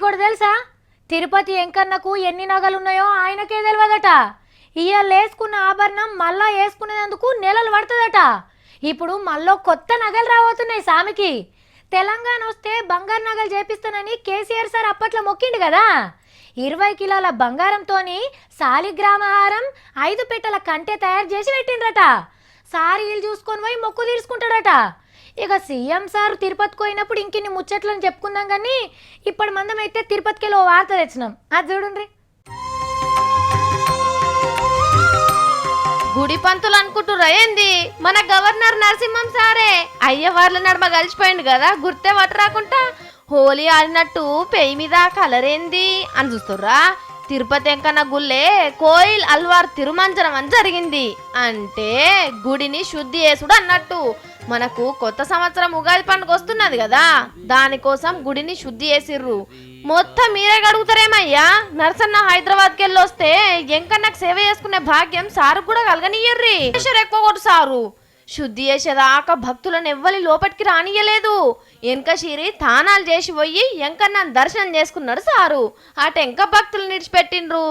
నీకోటి తెలుసా? తిరుపతి వెంకన్నకు ఎన్ని నగలున్నాయో ఆయనకే తెలియదట. ఇవాళ వేసుకున్న ఆభరణం మళ్ళా వేసుకునేందుకు నెలలు పడుతుందట. ఇప్పుడు మళ్ళీ కొత్త నగలు రాబోతున్నాయి సామికి. తెలంగాణ వస్తే బంగారు నగలు చేపిస్తానని కేసీఆర్ సార్ అప్పట్లో మొక్కిండు కదా. 20 కిలోల బంగారంతోని సాలిగ్రామహారం 5 పెట్టెల కంటె తయారు చేసి పెట్టిండ్రట. సార్ వీళ్ళు చూసుకొని పోయి మొక్కు తీర్చుకుంటాడట. ఇక సీఎం సార్ తిరుపతికి పోయినప్పుడు ఇంకిన్ని ముచ్చట్లను చెప్పుకుందాం కానీ ఇప్పటి మందం అయితే తిరుపతికి వెళ్ళి ఓ వార్త తెచ్చినాం, అది చూడండి. గుడి పంతులు అనుకుంటురా ఏంది? మన గవర్నర్ నరసింహం సారే అయ్యవార్ల నడుమ కలిసిపోయింది కదా, గుర్తే పట్టరాకుంటా. హోలీ ఆడినట్టు పెయి మీద కలరేంది అని చూస్తుర్రా. తిరుపతి వెంకన్న గుళ్ళే కోయిల్ అల్వార్ తిరుమంజనం అని జరిగింది. అంటే గుడిని శుద్ధి చేసుడు అన్నట్టు. మనకు కొత్త సంవత్సరం ఉగాది పండుగ వస్తున్నది కదా, దానికోసం గుడిని శుద్ధి చేసిర్రు. మొత్తం మీరే గడుగుతారేమయ్యా? నరసన్న హైదరాబాద్కి వెళ్ళి వస్తే ఎంకన్నకు సేవ చేసుకునే భాగ్యం సారు కూడా కలగనియ్యర్రి. ఎక్కువ కొట్టు సారు. శుద్ధి చేసేదాకా భక్తులను ఎవ్వరి లోపలికి రానియలేదు. వెనక షీరి తానాలు చేసి పోయి ఎంకన్న దర్శనం చేసుకున్నాడు సారు. అటు ఎంక భక్తులు నిడిచిపెట్టిండ్రు.